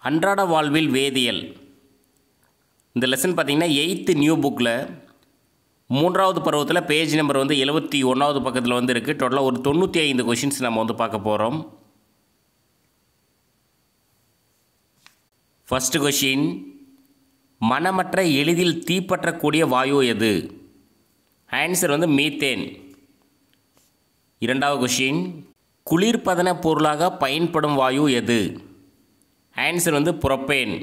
அன்றாட வாழ்வில் வேதியியல் இந்த லெசன் பார்த்திங்கன்னா 8th நியூ புக்கில் 3வது பருவத்தில் பேஜ் நம்பர் 71வது பக்கத்தில் இருக்குது. டோட்டலாக ஒரு 95 கொஷின்ஸ் நம்ம பார்க்க போகிறோம். ஃபர்ஸ்ட் கொஷின், மனமற்ற எளிதில் தீப்பற்றக்கூடிய வாயு எது? Answer methane. இரண்டாவது கொஷின், குளிர்பதன பொருளாக பயன்படும் வாயு எது? Answer propane.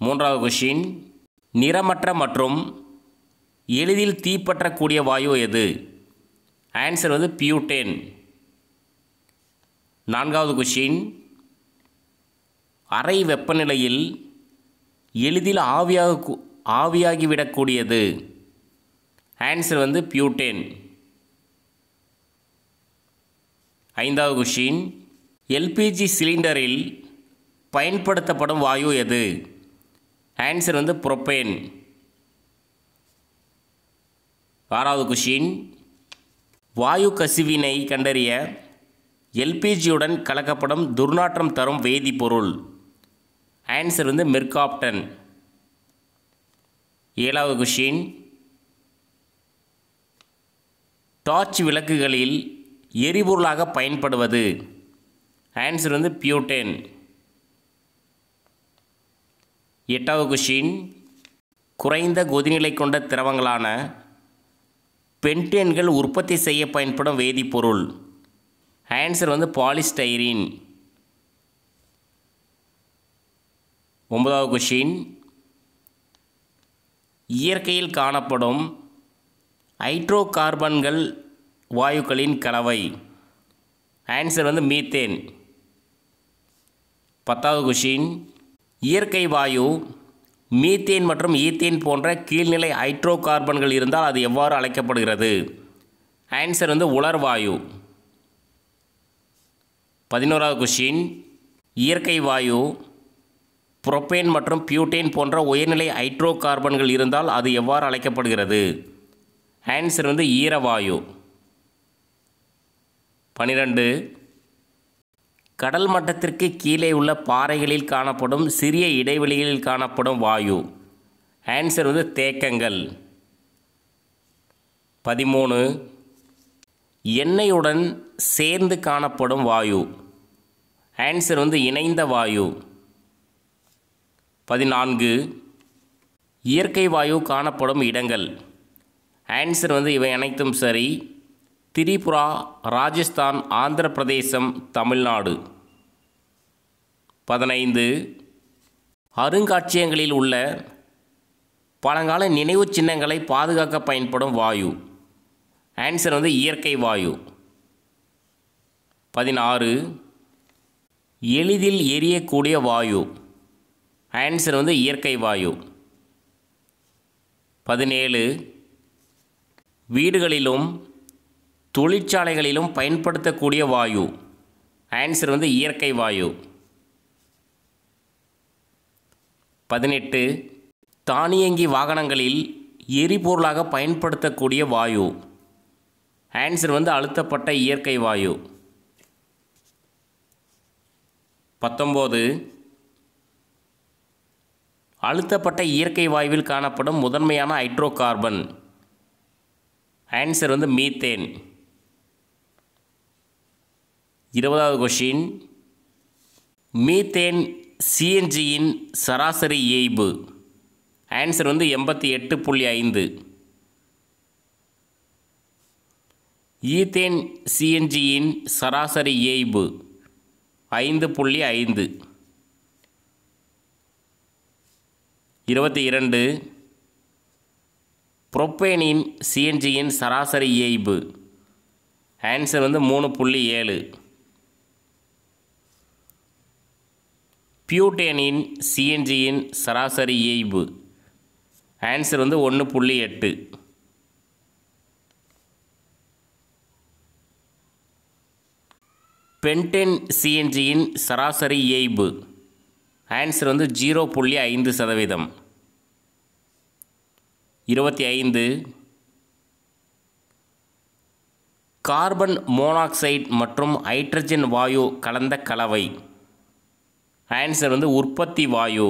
மூன்றாவது கொஷின், நிறமற்ற மற்றும் எளிதில் தீப்பற்றக்கூடிய வாயு எது? Answer butane. நான்காவது கொஷின், அறை வெப்பநிலையில் எளிதில் ஆவியாகிவிடக்கூடியது? Answer butane. ஐந்தாவது கொஷின், எல்பிஜி சிலிண்டரில் பயன்படுத்தப்படும் வாயு எது? Answer propane. ஆறாவது கொஷின், வாயு கசிவினை கண்டறிய எல்பிஜியுடன் கலக்கப்படும் துர்நாற்றம் தரும் வேதிப்பொருள்? Answer mercaptan. ஏழாவது கொஷின், டார்ச் விளக்குகளில் எரிபொருளாக பயன்படுவது? Answer butane. எட்டாவது கொஷின், குறைந்த கொதிநிலை கொண்ட திரவங்களான பென்டேன்கள் உற்பத்தி செய்ய பயன்படும் வேதிப்பொருள்? Answer polystyrene. ஒன்பதாவது கொஷின், இயற்கையில் காணப்படும் ஹைட்ரோ கார்பன்கள் வாயுக்களின் கலவை? Answer methane. பத்தாவது கொஷின், இயற்கை வாயு மீத்தேன் மற்றும் ஈத்தேன் போன்ற கீழ்நிலை ஹைட்ரோ கார்பன்கள் இருந்தால் அது எவ்வாறு அழைக்கப்படுகிறது? ஆன்சர் உலர்வாயு. 11வது கொஷின், இயற்கை வாயு புரோப்பேன் மற்றும் பியூட்டேன் போன்ற உயர்நிலை ஹைட்ரோ கார்பன்கள் இருந்தால் அது எவ்வாறு அழைக்கப்படுகிறது? ஆன்சர் ஈரவாயு. 12, கடல் மட்டத்திற்கு கீழே உள்ள பாறைகளில் காணப்படும் சிறிய இடைவெளிகளில் காணப்படும் வாயு? ஆன்சர் தேக்கங்கள். 13, எண்ணெயுடன் சேர்ந்து காணப்படும் வாயு? ஆன்சர் இணைந்த வாயு. 14, இயற்கை வாயு காணப்படும் இடங்கள்? ஆன்சர் இவை அனைத்தும் சரி. திரிபுரா, ராஜஸ்தான், ஆந்திர பிரதேசம், தமிழ்நாடு. 15, அருங்காட்சியகங்களில் உள்ள பழங்கால நினைவு சின்னங்களை பாதுகாக்க பயன்படும் வாயு? ஆன்சர் இயற்கை வாயு. 16, எளிதில் எரியக்கூடிய வாயு? ஆன்சர் இயற்கை வாயு. 17, வீடுகளிலும் தொழிற்சாலைகளிலும் பயன்படுத்தக்கூடிய வாயு? ஆன்சர் இயற்கை வாயு. 18, தானியங்கி வாகனங்களில் எரிபொருளாக பயன்படுத்தக்கூடிய வாயு? ஆன்சர் அழுத்தப்பட்ட இயற்கை வாயு. 19, அழுத்தப்பட்ட இயற்கை வாயுவில் காணப்படும் முதன்மையான ஹைட்ரோ கார்பன்? Answer methane. 20வது கொஷின், மீத்தேன் சிஎன்ஜியின் சராசரி இயைபு? ஆன்சர் 88.5. ஈத்தேன் சிஎன்ஜியின் சராசரி இயைபு? 5.5. 22, புரோப்பேனின் சிஎன்ஜியின் சராசரி இயைபு? ஆன்சர் 3.7. பியூட்டேனின் சிஎன்ஜியின் சராசரி இயைபு? ஆன்சர் 1.8. பென்டேன் சிஎன்ஜியின் சராசரி இயைபு? ஆன்சர் 0.5%. 25, கார்பன் மோனாக்சைடு மற்றும் ஹைட்ரஜன் வாயு கலந்த கலவை? ஆன்சர் வந்து உற்பத்தி வாயு.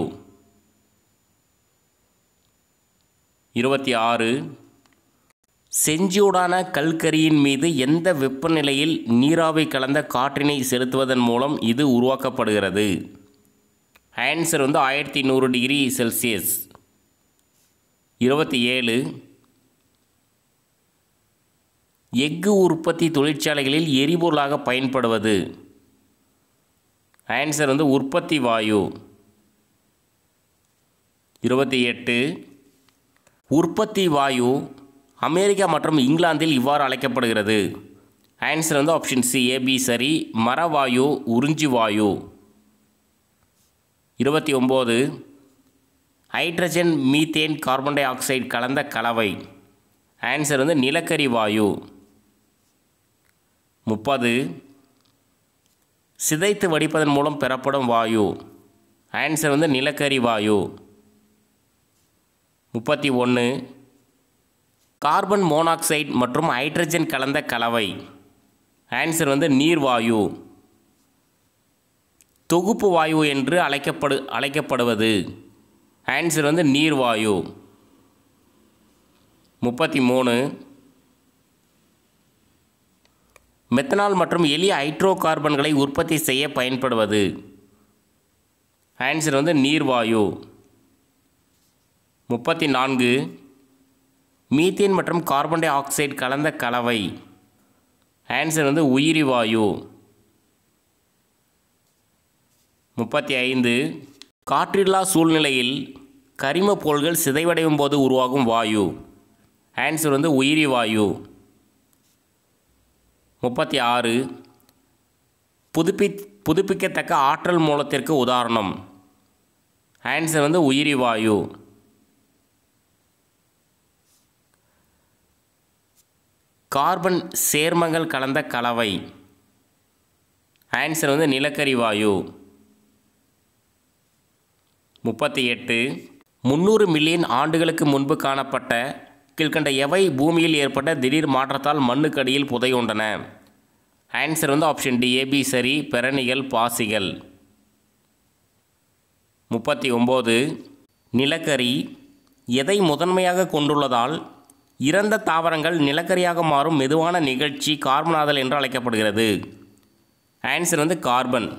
26 செஞ்சூடான கல்கரியின் மீது எந்த வெப்பநிலையில் நீராவி கலந்த காற்றினை செலுத்துவதன் மூலம் இது உருவாக்கப்படுகிறது? ஆன்சர் வந்து 1100 டிகிரி செல்சியஸ். 27 எஃகு உற்பத்தி தொழிற்சாலைகளில் எரிபொருளாக பயன்படுவது? ஆன்சர் வந்து உற்பத்தி வாயு. 28 உற்பத்தி வாயு அமெரிக்கா மற்றும் இங்கிலாந்தில் இவ்வாறு அழைக்கப்படுகிறது. ஆன்சர் வந்து ஆப்ஷன் சி ஏபி சரி, மரவாயு, உறிஞ்சி வாயு. 29 hydrogen methane carbon di oxide கலந்த கலவை? ஆன்சர் வந்து நிலக்கரி வாயு. 30 சிதைத்து வடிப்பதன் மூலம் பெறப்படும் வாயு? ஆன்சர் வந்து நிலக்கரி வாயு. 31 கார்பன் மோனாக்சைடு மற்றும் ஹைட்ரஜன் கலந்த கலவை? ஆன்சர் வந்து நீர்வாயு. தொகுப்பு வாயு என்று அழைக்கப்படுவது? ஆன்சர் வந்து நீர்வாயு. 33 மெத்தனால் மற்றும் எளிய ஹைட்ரோ கார்பன்களை உற்பத்தி செய்ய பயன்படுவது? ஆன்சர் வந்து நீர்வாயு. 34 மீத்தேன் மற்றும் கார்பன் டை ஆக்சைடு கலந்த கலவை? ஆன்சர் வந்து உயிரி வாயு. 35 காற்றில்லா சூழ்நிலையில் கரிம பொருள்கள் சிதைவடையும் போது உருவாகும் வாயு? ஆன்சர் வந்து உயிரி வாயு. 36 புதுப்பிக்கத்தக்க ஆற்றல் மூலத்திற்கு உதாரணம்? ஆன்சர் வந்து உயிரி வாயு. கார்பன் சேர்மங்கள் கலந்த கலவை? ஆன்சர் வந்து நிலக்கரி வாயு. 38 300 மில்லியன் ஆண்டுகளுக்கு முன்பு காணப்பட்ட கீழ்கண்ட எவை பூமியில் ஏற்பட்ட திடீர் மாற்றத்தால் மண்ணுக்கடியில் புதையுண்டன? ஆன்சர் வந்து ஆப்ஷன் டி ஏபி சரி, பெரணிகள், பாசிகள். 39 நிலக்கரி எதை முதன்மையாக கொண்டுள்ளதால் இறந்த தாவரங்கள் நிலக்கரியாக மாறும் மெதுவான நிகழ்ச்சி கார்பனாதல் என்று அழைக்கப்படுகிறது? ஆன்சர் வந்து கார்பன்.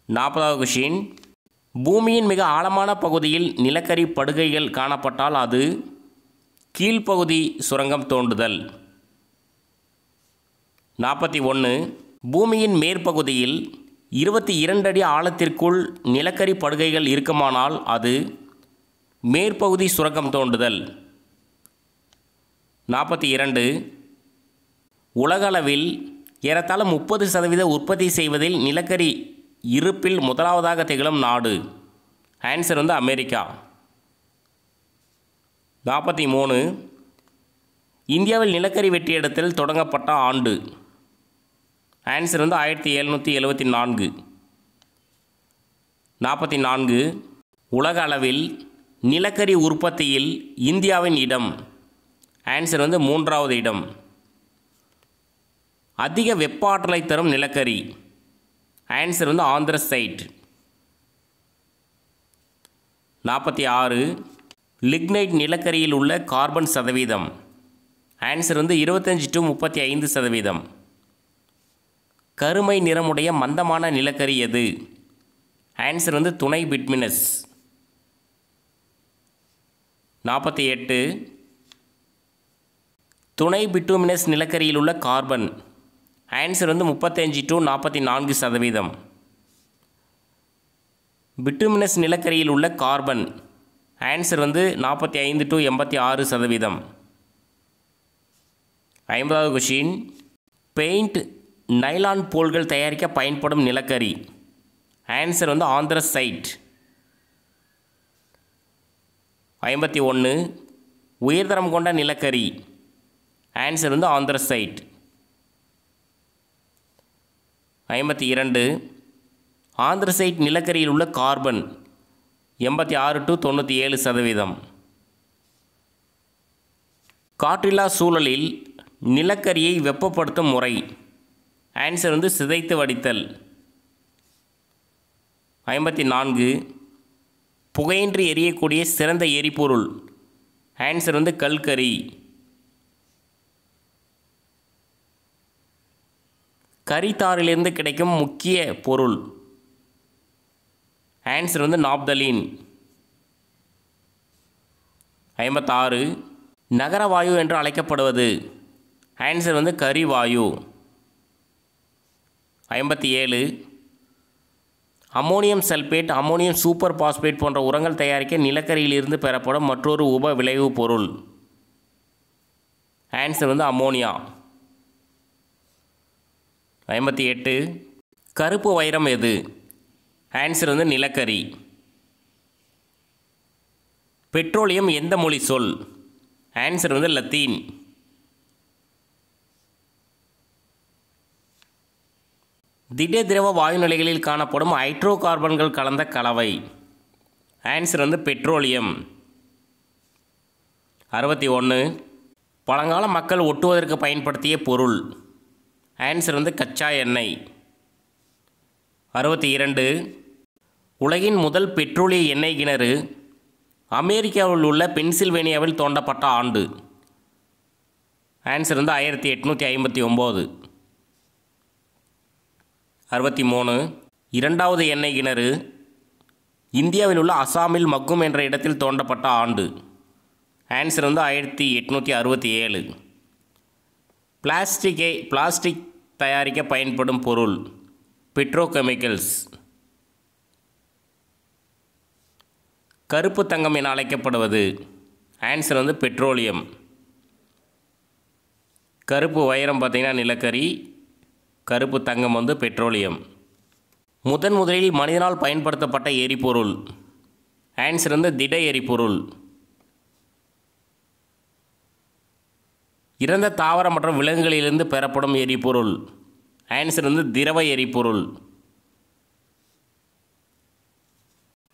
40வது கொஷின் பூமியின் மிக ஆழமான பகுதியில் நிலக்கரி படுகைகள் காணப்பட்டால் அது கீழ்ப்பகுதி சுரங்கம் தோண்டுதல்? 41 பூமியின் மேற்பகுதியில் 22 அடி ஆழத்திற்குள் நிலக்கரி படுகைகள் இருக்குமானால் அது மேற்பகுதி சுரங்கம் தோண்டுதல்? 42 உலகளவில் ஏறத்தாழ 30% உற்பத்தி செய்வதில் நிலக்கரி இருப்பில் முதலாவதாக திகழும் நாடு? ஆன்சர் வந்து அமெரிக்கா. 43 இந்தியாவில் நிலக்கரி வெட்டியெடுத்தல் தொடங்கப்பட்ட ஆண்டு? ஆன்சர் வந்து 1774. 44 உலக அளவில் நிலக்கரி உற்பத்தியில் இந்தியாவின் இடம்? ஆன்சர் வந்து 3வது இடம். அதிக வெப்ப ஆற்றலை தரும் நிலக்கரி? ஆன்சர் வந்து ஆந்திரசைட். 46 லிக்னைட் நிலக்கரியில் உள்ள கார்பன் சதவீதம்? ஆன்சர் வந்து 25 to 35%. கருமை நிறமுடைய மந்தமான நிலக்கரி எது? ஆன்சர் வந்து துணை பிட்மினஸ். 48 துணை பிட்டூமினஸ் நிலக்கரியில் உள்ள கார்பன்? ஆன்சர் வந்து 35 to 44%. பிட்டூமினஸ் நிலக்கரியில் உள்ள கார்பன்? ஆன்சர் வந்து 45 to 86%. 50வது கொஷின் பெயிண்ட் நைலான் போல்கள் தயாரிக்க பயன்படும் நிலக்கரி? ஆன்சர் வந்து ஆந்திரசைட். 51 உயர்தரம் கொண்ட நிலக்கரி? ஆன்சர் வந்து ஆந்திரசைட். 52 ஆந்திரசைட் நிலக்கரியில் உள்ள கார்பன்? 86 to 97%. காற்றில்லா சூழலில் நிலக்கரியை வெப்பப்படுத்தும் முறை? ஆன்சர் வந்து சிதைத்து வடித்தல். 54 புகையின்றி எரியக்கூடிய சிறந்த எரிபொருள். ஆன்சர் வந்து கல்கரி. கரித்தாரிலிருந்து கிடைக்கும் முக்கிய பொருள். ஆன்சர் வந்து நாப்தலீன். 56 நகரவாயு என்று அழைக்கப்படுவது. ஆன்சர் வந்து கரிவாயு. 57 ammonium sulphate, ammonium super phosphate போன்ற உரங்கள் தயாரிக்க நிலக்கரியிலிருந்து பெறப்படும் மற்றொரு உப விளைவு பொருள். ஆன்சர் வந்து அம்மோனியா. 58 கருப்பு வைரம் எது? ஆன்சர் வந்து நிலக்கரி. பெட்ரோலியம் எந்த மொழி சொல்? ஆன்சர் வந்து லத்தீன். திட திரவ வாயு நிலைகளில் காணப்படும் ஹைட்ரோ கார்பன்கள் கலந்த கலவை. ஆன்சர் வந்து பெட்ரோலியம். 61 பழங்கால மக்கள் ஒட்டுவதற்கு பயன்படுத்திய பொருள். ஆன்சர் வந்து கச்சா எண்ணெய். 62 உலகின் முதல் பெட்ரோலிய எண்ணெய் கிணறு அமெரிக்காவில் உள்ள பென்சில்வேனியாவில் தோண்டப்பட்ட ஆண்டு. ஆன்சர் வந்து 1859. 63 இரண்டாவது எண்ணெய் கிணறு இந்தியாவில் உள்ள அசாமில் மக்கும் என்ற இடத்தில் தோண்டப்பட்ட ஆண்டு. ஆன்சர் வந்து 1867. பிளாஸ்டிக் தயாரிக்க பயன்படும் பொருள். பெட்ரோகெமிக்கல்ஸ். கருப்பு தங்கம் என அழைக்கப்படுவது. ஆன்சர் வந்து பெட்ரோலியம். கருப்பு வைரம் பார்த்திங்கன்னா நிலக்கரி, கருப்பு தங்கம் வந்து பெட்ரோலியம். முதலில் மனிதனால் பயன்படுத்தப்பட்ட எரிபொருள். ஆன்சர் வந்து திட எரிபொருள். இறந்த தாவர மற்றும் விலங்குகளிலிருந்து பெறப்படும் எரிபொருள். ஆன்சர் வந்து திரவ எரிபொருள்.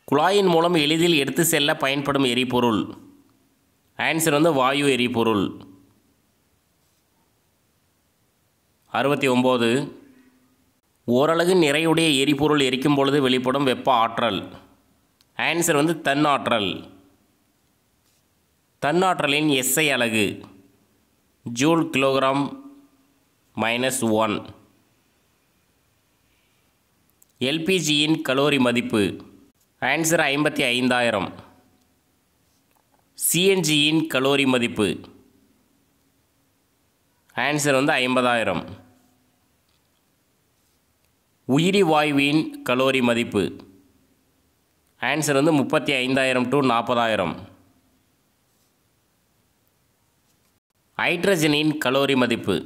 குழாயின் மூலம் எளிதில் எடுத்து செல்ல பயன்படும் எரிபொருள். ஆன்சர் வந்து வாயு எரிபொருள். 69 ஓரலகு நிறையுடைய எரிபொருள் எரிக்கும் பொழுது வெளிப்படும் வெப்ப ஆற்றல். ஆன்சர் வந்து தன்னாற்றல். தன்னாற்றலின் எஸ்ஐ அலகு ஜூல் கிலோகிராம் -1. எல்பிஜியின் கலோரி மதிப்பு. ஆன்சர் 55,000. சிஎன்ஜியின் கலோரி மதிப்பு. ஆன்சர் வந்து 50,000. உயிரி வாயுவின் கலோரி மதிப்பு. ஆன்சர் வந்து 35,000 to 40,000. ஹைட்ரஜனின் கலோரி மதிப்பு.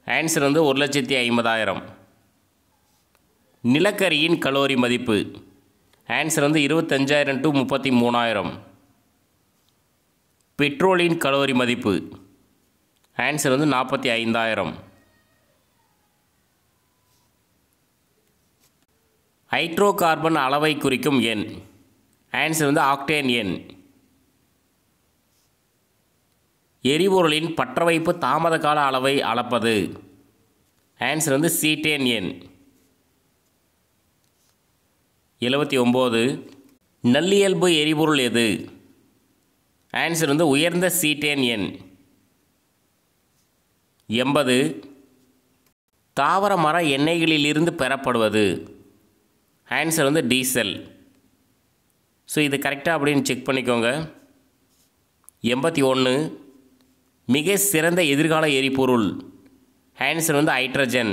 ஆன்சர் வந்து 1,50,000. நிலக்கரியின் கலோரி மதிப்பு. ஆன்சர் வந்து 25,000 to 33,000. பெட்ரோலின் கலோரி மதிப்பு. ஆன்சர் வந்து 45,000. ஹைட்ரோ கார்பன் அளவை குறிக்கும் எண். ஆன்சர் வந்து ஆக்டேன் எண். எரிபொருளின் பற்றவைப்பு தாமத கால அளவை அளப்பது. ஆன்சர் வந்து சீட்டேன் எண். 79 நல்லியல்பு எரிபொருள் எது? ஆன்சர் வந்து உயர்ந்த சீட்டேன் எண். 80 தாவர மர எண்ணெய்களிலிருந்து பெறப்படுவது. ஆன்சர் வந்து டீசல். ஸோ இது கரெக்டாக அப்படின்னு செக் பண்ணிக்கோங்க. 81 மிக சிறந்த எதிர்கால எரிபொருள். ஆன்சர் வந்து ஹைட்ரஜன்.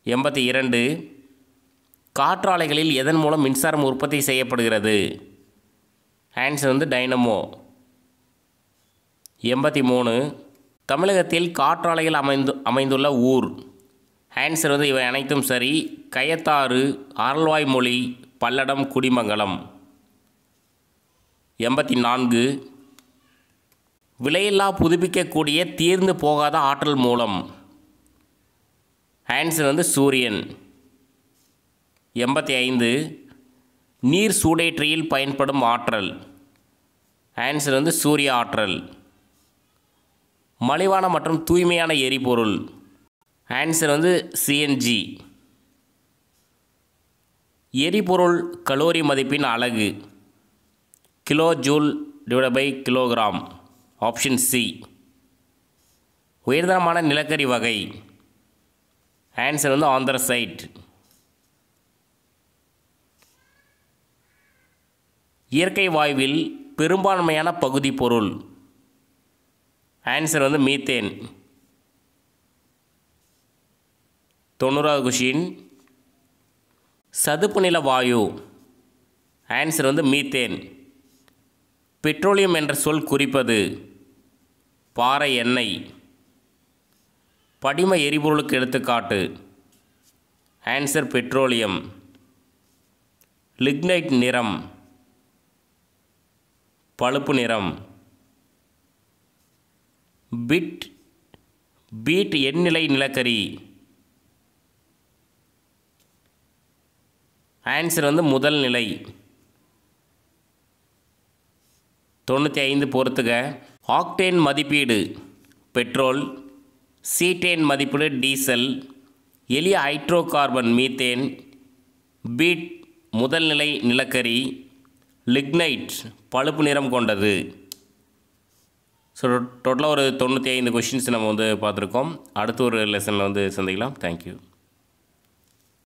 82 காற்றாலைகளில் எதன் மூலம் மின்சாரம் உற்பத்தி செய்யப்படுகிறது? ஆன்சர் வந்து டைனமோ. 83 தமிழகத்தில் காற்றாலைகள் அமைந்துள்ள ஊர். ஆன்சர் வந்து இவை அனைத்தும் சரி. கயத்தாறு, அருள்வாய்மொழி, பல்லடம், குடிமங்கலம். 84 விலையில்லா புதுப்பிக்கக்கூடிய தீர்ந்து போகாத ஆற்றல் மூலம். ஆன்சர் வந்து சூரியன். 85 நீர் சூடேற்றியில் பயன்படும் ஆற்றல். ஆன்சர் வந்து சூரிய ஆற்றல். மலிவான மற்றும் தூய்மையான எரிபொருள். ஆன்சர் வந்து சிஎன்ஜி. எரிபொருள் கலோரி மதிப்பின் அலகு kilo joule divide by kilogram. Option C. உயர்தரமான நிலக்கரி வகை. ஆன்சர் வந்து ஆந்திரசைட். இயற்கை வாயுவில் பெரும்பான்மையான பகுதி பொருள். ஆன்சர் வந்து மீத்தேன். 90வது கொஷின். சதுப்பு நில வாயு. ஆன்சர் வந்து மீத்தேன். பெட்ரோலியம் என்ற சொல் குறிப்பது பாறை எண்ணெய். படிம எரிபொருளுக்கு எடுத்துக்காட்டு. Answer petroleum. லிக்னைட் நிறம் பழுப்பு நிறம். பீட் எண்ணிலை நிலக்கரி. ஆன்சர் வந்து முதல் நிலை. 95 பொறுத்துக. ஆக்டேன் மதிப்பீடு பெட்ரோல். சீட்டேன் மதிப்பீடு டீசல். எளிய ஹைட்ரோ கார்பன் மீத்தேன். பீட் முதல் நிலை நிலக்கரி. லிக்னைட் பழுப்பு நிறம் கொண்டது. ஸோ டோட்டலாக ஒரு 95 கொஷின்ஸ் நம்ம வந்து பார்த்துருக்கோம். அடுத்த ஒரு லெசனில் வந்து சந்திக்கலாம். தேங்க்யூ.